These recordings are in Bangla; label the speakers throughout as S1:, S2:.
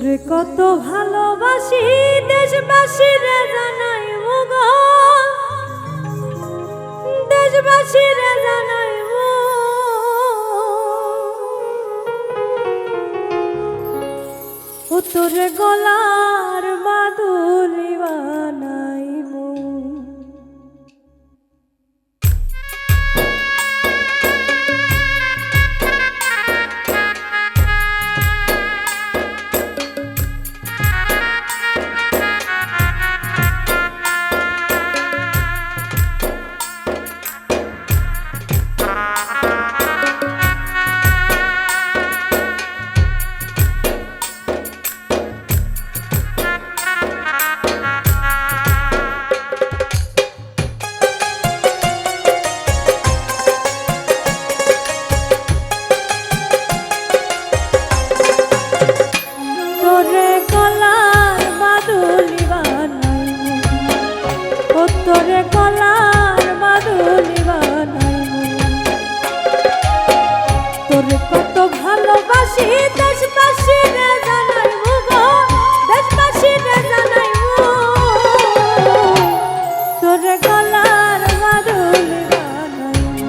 S1: তোরে কত ভালোবাসি দেশবাসীরে জানাই গো, দেশবাসীরে জানাই ও তোরে গলার মাদুলি বানাইবো। তোরে গলার মাদুলি বানাইবো, তোরে কত ভালোবাসি দেশবাসীরে জানাইবো গো, দেশবাসীরে জানাইবো। তোরে গলার মাদুলি বানাইবো,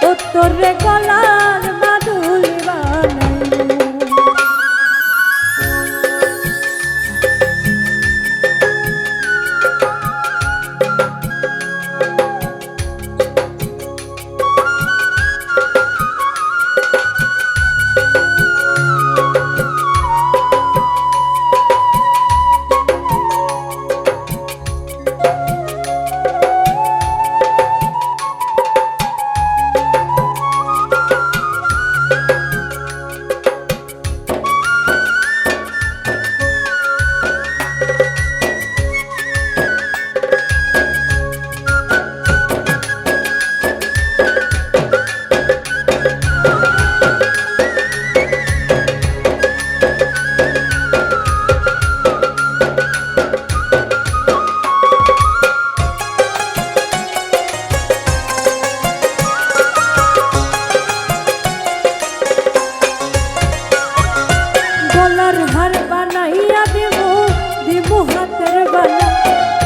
S1: ও তোরে গলার মাদুলি বানাইবো।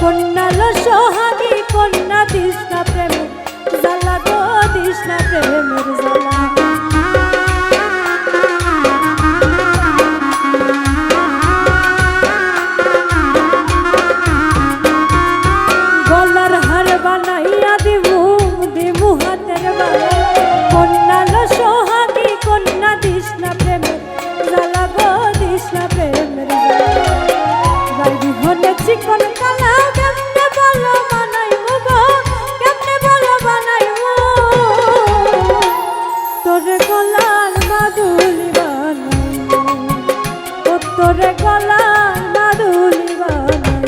S1: কন্যালো সোহাগী কন্যা দিস না প্রেমের জ্বালা গো, দিস না প্রেমের জ্বালা। গলার হার বানাইয়া দিবু দিবু হাতের বালা, কন্যালো সোহাগী কন্যা দিস না প্রেমের জ্বালা গো, দিস না প্রেমের জ্বালা। গাইবি হলে চিকন কালা কেমনে বলো বানাইবো গো, কেমনে বলো বানাইবো। তোরে গলার মাদুলি বানাইবো, ও তোরে গলার মাদুলি বানাইবো।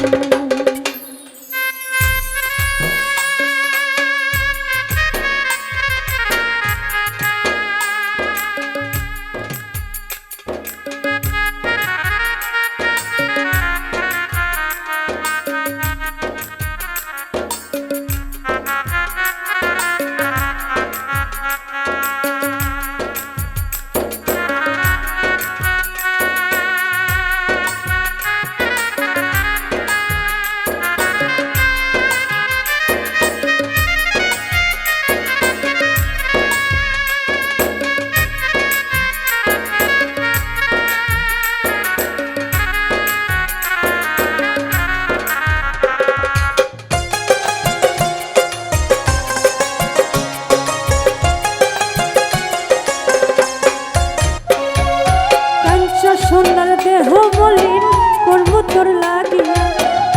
S1: সোনার দেহ মলিন করব তোর লাগিয়া,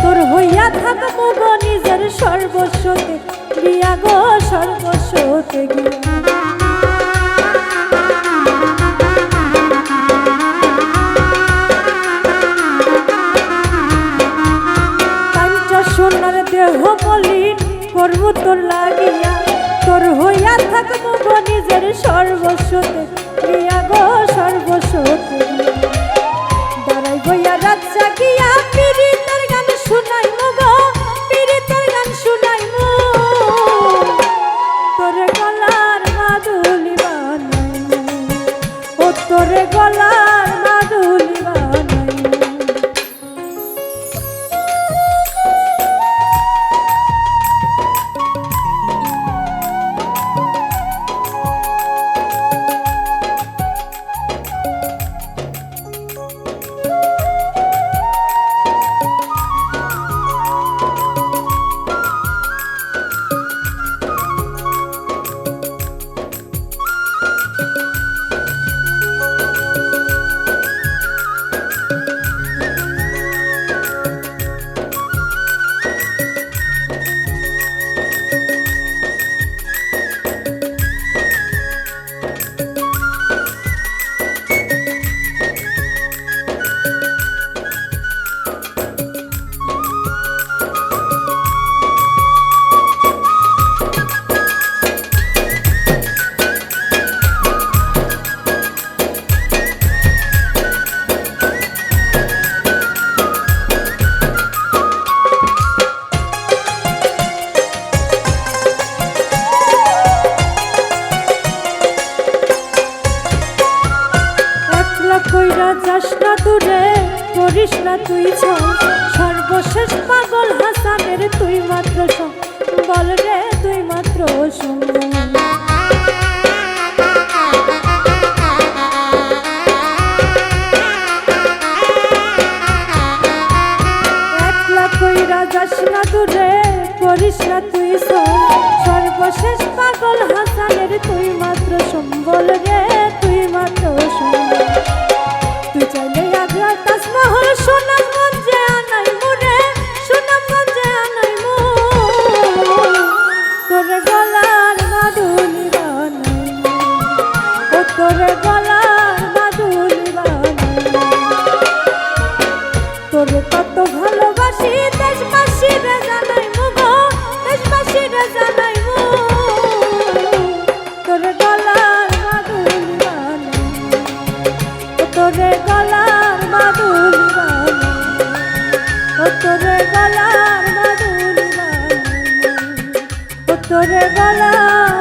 S1: তোর হইয়া থাকবো গো নিজের সর্বস্বতে গিয়া গো, সর্বস্বতে গিয়া। কাঞ্চা সোনার দেহ মলিন করব তোর লাগিয়া, তোর হইয়া থাকবো গো নিজের সর্বস্বতে গিয়া গো, সর্বস্বতে গিয়া। দাঁড়াই গইয়া রাত জাগিয়া পীড়িতের গান শুনাইমু গো, পীড়িতের গান শুনাইমু। তোরে গলার মাদুলি বানাইমু, ও তোরে গলার মাদুলি বানাইমু। না দূরে করিস না তুই ছল সর্বশেষ পাগল হাসানের তুই মাত্র বল রে তুই মাত্র সম্বল একলা কইরা যাস না দূরে করিস না তুই ছল সর্বশেষ পাগল হাসানের তুই মাত্র সম্বল রে তুই মাত্র সম্বল তুই চাইলে আগ্রা তাজমহল সুনামগঞ্জে আনাই মুরে সুনামগঞ্জে আনাই মু তোরে গলার মাদুলি বানাই ও তোরে গলার মাদুলি বানাই তোরে কত ভালোবাসি দেশবাসী রে জানাই মু গো দেশবাসী রে জানাই মু তোরে গলার মাদুলি বানাই তোরে গলার মাদুলি বানাই ও তোরে গলার মাদুলি বানাই ও তোরে গলার